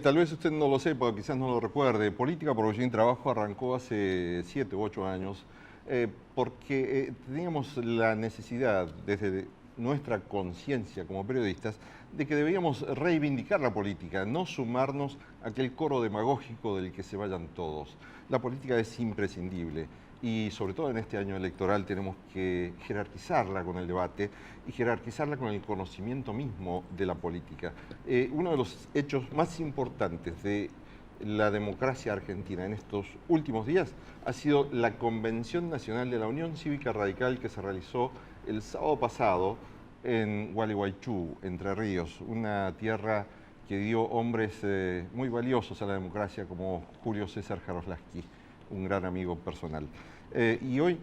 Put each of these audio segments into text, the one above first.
Tal vez usted no lo sepa, quizás no lo recuerde. Política por Buen Trabajo arrancó hace 7 u 8 años porque teníamos la necesidad, desde nuestra conciencia como periodistas, de que debíamos reivindicar la política, no sumarnos a aquel coro demagógico del que se vayan todos. La política es imprescindible y sobre todo en este año electoral tenemos que jerarquizarla con el debate y jerarquizarla con el conocimiento mismo de la política. Uno de los hechos más importantes de la democracia argentina en estos últimos días ha sido la Convención Nacional de la Unión Cívica Radical que se realizó el sábado pasado en Gualeguaychú, Entre Ríos, una tierra que dio hombres muy valiosos a la democracia como Julio César Jaroslavsky, un gran amigo personal. Y hoy,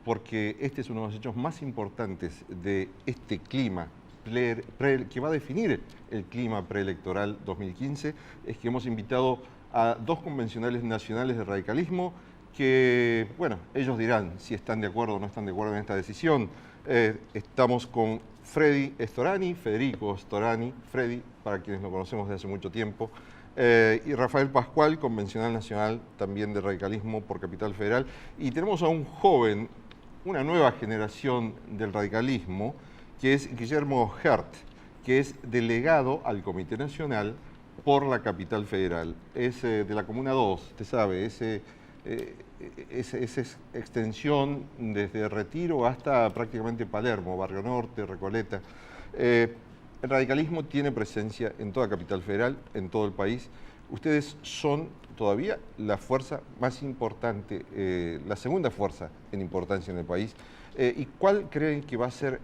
porque este es uno de los hechos más importantes de este clima que va a definir el clima preelectoral 2015, es que hemos invitado a dos convencionales nacionales de radicalismo que, bueno, ellos dirán si están de acuerdo o no están de acuerdo en esta decisión. Estamos con Federico Storani, Freddy, para quienes lo conocemos desde hace mucho tiempo, y Rafael Pascual, convencional nacional también de radicalismo por Capital Federal. Y tenemos a un joven, una nueva generación del radicalismo, que es Guillermo Hert, que es delegado al Comité Nacional por la Capital Federal. Es de la Comuna 2, usted sabe, esa extensión desde Retiro hasta prácticamente Palermo, Barrio Norte, Recoleta. El radicalismo tiene presencia en toda Capital Federal, en todo el país. Ustedes son todavía la fuerza más importante, la segunda fuerza en importancia en el país. ¿Y cuál creen que va a ser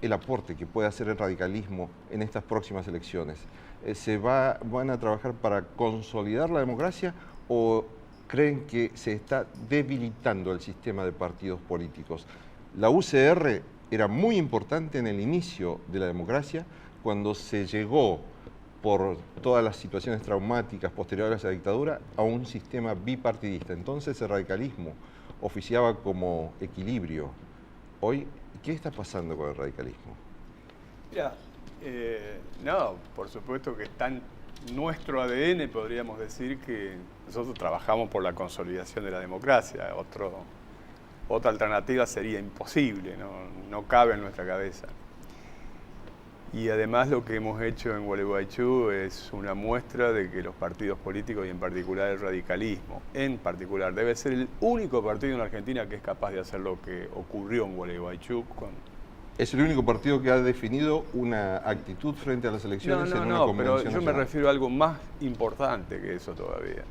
el aporte que puede hacer el radicalismo en estas próximas elecciones? ¿Van a trabajar para consolidar la democracia o creen que se está debilitando el sistema de partidos políticos? La UCR era muy importante en el inicio de la democracia, cuando se llegó por todas las situaciones traumáticas posteriores a la dictadura a un sistema bipartidista. Entonces el radicalismo oficiaba como equilibrio. Hoy, ¿qué está pasando con el radicalismo? Mira, no, por supuesto que está en nuestro ADN, podríamos decir que nosotros trabajamos por la consolidación de la democracia. Otra alternativa sería imposible, no cabe en nuestra cabeza. Y además lo que hemos hecho en Gualeguaychú es una muestra de que los partidos políticos, y en particular el radicalismo, debe ser el único partido en Argentina que es capaz de hacer lo que ocurrió en Gualeguaychú. ¿Es el único partido que ha definido una actitud frente a las elecciones en una convención pero yo nacional? me refiero a algo más importante que eso todavía.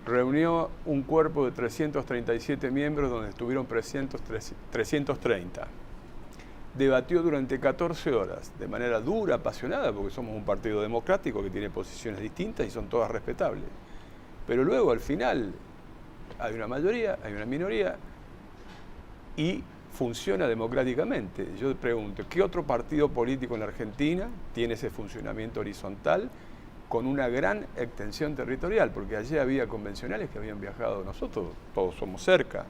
Reunió un cuerpo de 337 miembros donde estuvieron presentes 330. Debatió durante 14 horas, de manera dura, apasionada, porque somos un partido democrático que tiene posiciones distintas y son todas respetables. Pero luego, al final, hay una mayoría, hay una minoría y funciona democráticamente. Yo pregunto, ¿qué otro partido político en la Argentina tiene ese funcionamiento horizontal con una gran extensión territorial? Porque allí había convencionales que habían viajado, nosotros todos somos cerca.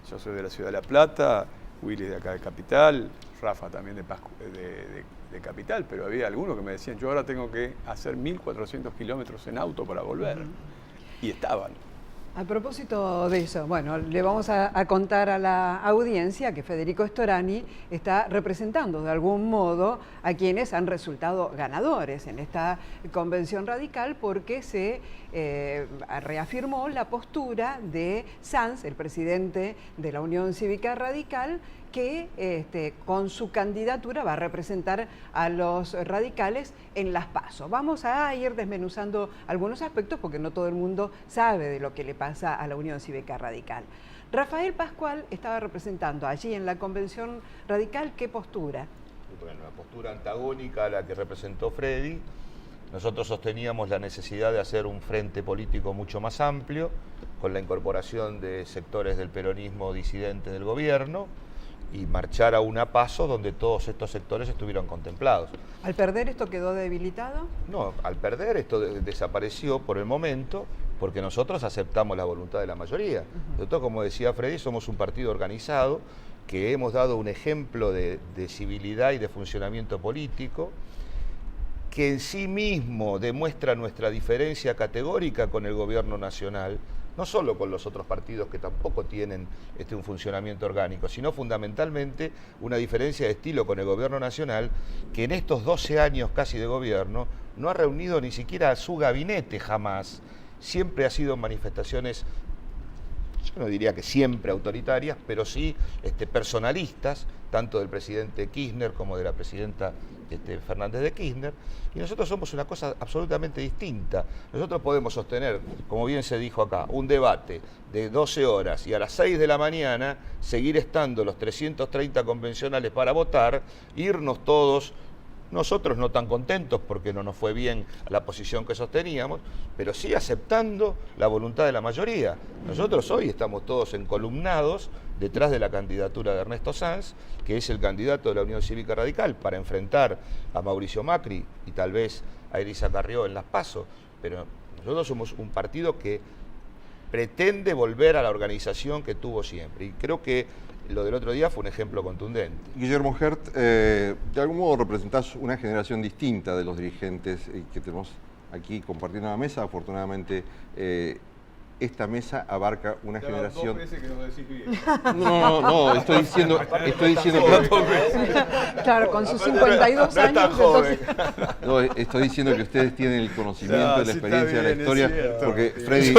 Yo soy de la ciudad de La Plata, Willy de acá de Capital, Rafa también de Capital, pero había algunos que me decían, yo ahora tengo que hacer 1.400 kilómetros en auto para volver. Y estaban. A propósito de eso, bueno, le vamos a contar a la audiencia que Federico Storani está representando de algún modo a quienes han resultado ganadores en esta convención radical, porque se reafirmó la postura de Sanz, el presidente de la Unión Cívica Radical, que con su candidatura va a representar a los radicales en las PASO. Vamos a ir desmenuzando algunos aspectos porque no todo el mundo sabe de lo que le pasa a la Unión Cívica Radical. Rafael Pascual estaba representando allí en la convención radical, ¿qué postura? Bueno, una postura antagónica a la que representó Freddy. Nosotros sosteníamos la necesidad de hacer un frente político mucho más amplio, con la incorporación de sectores del peronismo disidente del gobierno, y marchar a una PASO donde todos estos sectores estuvieron contemplados. ¿Al perder esto quedó debilitado? No, al perder esto desapareció por el momento, porque nosotros aceptamos la voluntad de la mayoría. Nosotros, como decía Freddy, somos un partido organizado, que hemos dado un ejemplo de civilidad y de funcionamiento político, que en sí mismo demuestra nuestra diferencia categórica con el gobierno nacional, no solo con los otros partidos que tampoco tienen un funcionamiento orgánico, sino fundamentalmente una diferencia de estilo con el gobierno nacional, que en estos 12 años casi de gobierno no ha reunido ni siquiera a su gabinete jamás. Siempre ha sido manifestaciones, yo no diría que siempre autoritarias, pero sí personalistas, tanto del presidente Kirchner como de la presidenta Fernández de Kirchner, y nosotros somos una cosa absolutamente distinta. Nosotros podemos sostener, como bien se dijo acá, un debate de 12 horas y a las 6 de la mañana seguir estando los 330 convencionales para votar, irnos todos, nosotros no tan contentos porque no nos fue bien la posición que sosteníamos, pero sí aceptando la voluntad de la mayoría. Nosotros hoy estamos todos encolumnados detrás de la candidatura de Ernesto Sanz, que es el candidato de la Unión Cívica Radical para enfrentar a Mauricio Macri y tal vez a Elisa Carrió en las PASO, pero nosotros somos un partido que pretende volver a la organización que tuvo siempre, y creo que lo del otro día fue un ejemplo contundente. Guillermo Hert, de algún modo representás una generación distinta de los dirigentes que tenemos aquí compartiendo la mesa. Afortunadamente, esta mesa abarca una generación... Dos veces que nos decís bien. No, estoy diciendo que... Claro, con sus 52 no años... joven. No, estoy diciendo que ustedes tienen el conocimiento de la experiencia de la historia, porque Freddy...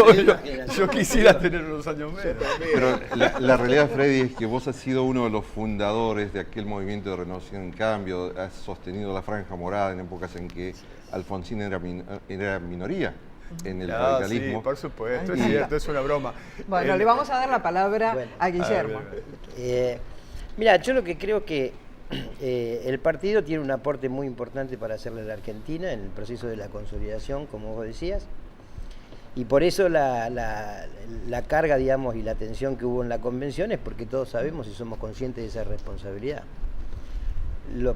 Yo quisiera tener unos años menos. Pero la realidad, Freddy, es que vos has sido uno de los fundadores de aquel movimiento de Renovación en Cambio, has sostenido la Franja Morada en épocas en que Alfonsín era minoría en el radicalismo. Sí, por supuesto, es cierto, es una broma. Bueno, le vamos a dar la palabra a Guillermo. Mira, yo lo que creo que el partido tiene un aporte muy importante para hacerle a la Argentina en el proceso de la consolidación, como vos decías, y por eso la carga, digamos, y la tensión que hubo en la convención es porque todos sabemos y somos conscientes de esa responsabilidad.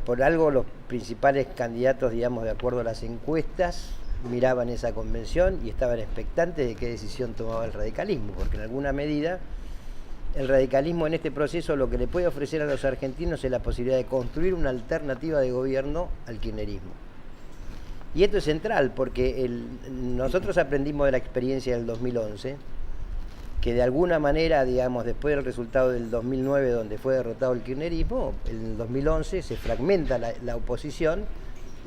Por algo los principales candidatos, digamos, de acuerdo a las encuestas, miraban esa convención y estaban expectantes de qué decisión tomaba el radicalismo, porque en alguna medida el radicalismo en este proceso lo que le puede ofrecer a los argentinos es la posibilidad de construir una alternativa de gobierno al kirchnerismo. Y esto es central porque nosotros aprendimos de la experiencia del 2011, que de alguna manera, digamos, después del resultado del 2009 donde fue derrotado el kirchnerismo, en el 2011 se fragmenta la oposición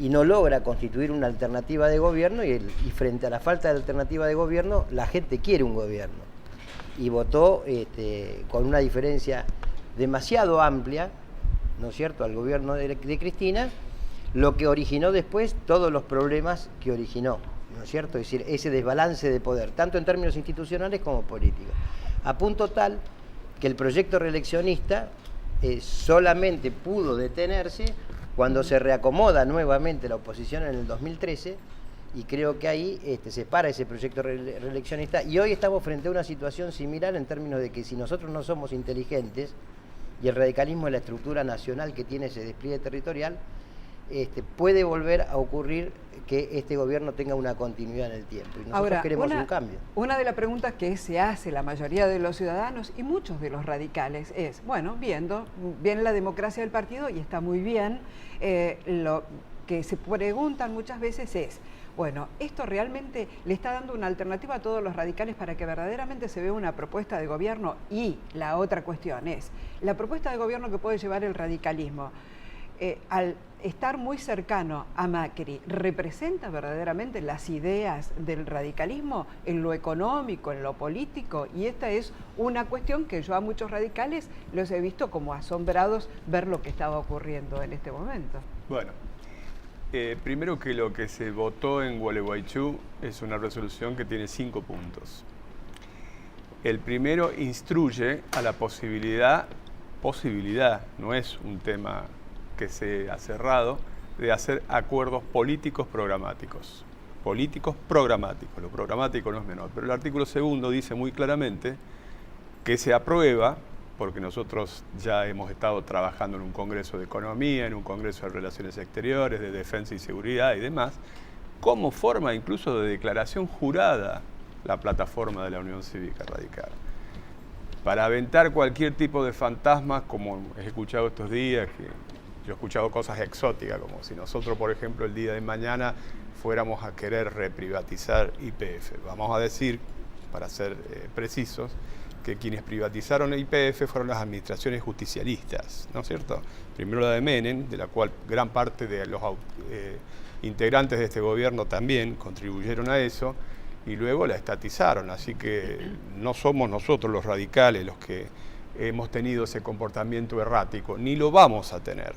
y no logra constituir una alternativa de gobierno y frente a la falta de alternativa de gobierno, la gente quiere un gobierno. Y votó con una diferencia demasiado amplia, ¿no es cierto?, al gobierno de Cristina, lo que originó después todos los problemas que originó, ¿no es cierto?, es decir, ese desbalance de poder, tanto en términos institucionales como políticos. A punto tal que el proyecto reeleccionista solamente pudo detenerse cuando se reacomoda nuevamente la oposición en el 2013, y creo que ahí se para ese proyecto reeleccionista, y hoy estamos frente a una situación similar en términos de que si nosotros no somos inteligentes, y el radicalismo es la estructura nacional que tiene ese despliegue territorial, puede volver a ocurrir que este gobierno tenga una continuidad en el tiempo. Y nosotros ahora, queremos un cambio. Una de las preguntas que se hace la mayoría de los ciudadanos y muchos de los radicales es, bueno, viene la democracia del partido y está muy bien, lo que se preguntan muchas veces es, bueno, ¿esto realmente le está dando una alternativa a todos los radicales para que verdaderamente se vea una propuesta de gobierno? Y la otra cuestión es, la propuesta de gobierno que puede llevar el radicalismo, al estar muy cercano a Macri, ¿representa verdaderamente las ideas del radicalismo en lo económico, en lo político? Y esta es una cuestión que yo a muchos radicales los he visto como asombrados ver lo que estaba ocurriendo en este momento. Bueno, primero que lo que se votó en Gualeguaychú es una resolución que tiene 5 puntos. El primero instruye a la posibilidad, no es un tema que se ha cerrado, de hacer acuerdos políticos programáticos. Políticos programáticos, lo programático no es menor, pero el artículo 2 dice muy claramente que se aprueba, porque nosotros ya hemos estado trabajando en un Congreso de Economía, en un Congreso de Relaciones Exteriores, de Defensa y Seguridad y demás, como forma incluso de declaración jurada la plataforma de la Unión Cívica Radical. Para aventar cualquier tipo de fantasmas, como he escuchado estos días, que Yo he escuchado cosas exóticas, como si nosotros, por ejemplo, el día de mañana fuéramos a querer reprivatizar YPF. Vamos a decir, para ser precisos, que quienes privatizaron YPF fueron las administraciones justicialistas, ¿no es cierto? Primero la de Menem, de la cual gran parte de los integrantes de este gobierno también contribuyeron a eso, y luego la estatizaron. Así que no somos nosotros los radicales los que hemos tenido ese comportamiento errático, ni lo vamos a tener.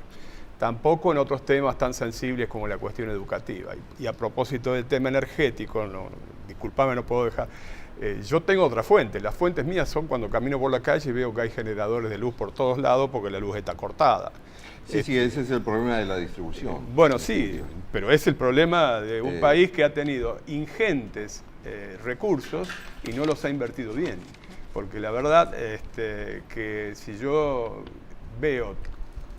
Tampoco en otros temas tan sensibles como la cuestión educativa. Y a propósito del tema energético, disculpame, no puedo dejar... yo tengo otra fuente. Las fuentes mías son cuando camino por la calle y veo que hay generadores de luz por todos lados porque la luz está cortada. Sí, sí, ese es el problema de la distribución. Bueno, sí, pero es el problema de un país que ha tenido ingentes recursos y no los ha invertido bien. Porque la verdad que si yo veo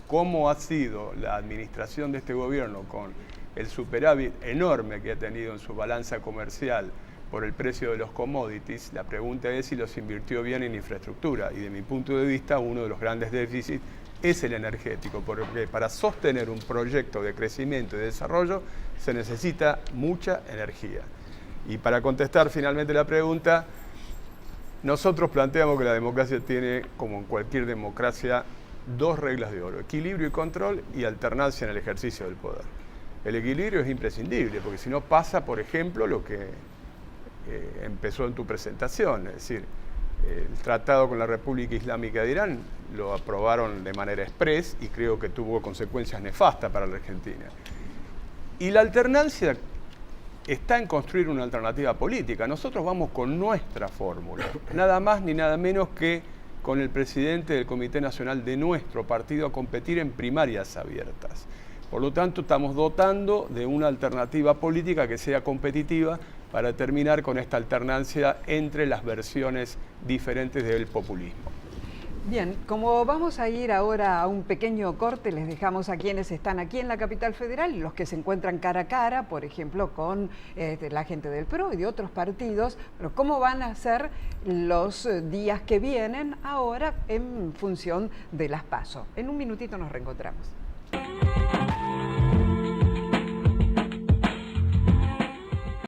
cómo ha sido la administración de este gobierno con el superávit enorme que ha tenido en su balanza comercial por el precio de los commodities, la pregunta es si los invirtió bien en infraestructura. Y de mi punto de vista, uno de los grandes déficits es el energético, porque para sostener un proyecto de crecimiento y de desarrollo se necesita mucha energía. Y para contestar finalmente la pregunta, nosotros planteamos que la democracia tiene, como en cualquier democracia, dos reglas de oro: equilibrio y control, y alternancia en el ejercicio del poder. El equilibrio es imprescindible, porque si no pasa, por ejemplo, lo que empezó en tu presentación, es decir, el tratado con la República Islámica de Irán lo aprobaron de manera express y creo que tuvo consecuencias nefastas para la Argentina. Y la alternancia está en construir una alternativa política. Nosotros vamos con nuestra fórmula, nada más ni nada menos que con el presidente del Comité Nacional de nuestro partido a competir en primarias abiertas. Por lo tanto, estamos dotando de una alternativa política que sea competitiva para terminar con esta alternancia entre las versiones diferentes del populismo. Bien, como vamos a ir ahora a un pequeño corte, les dejamos a quienes están aquí en la capital federal y los que se encuentran cara a cara, por ejemplo, con la gente del PRO y de otros partidos, pero cómo van a ser los días que vienen ahora en función de las PASO. En un minutito nos reencontramos.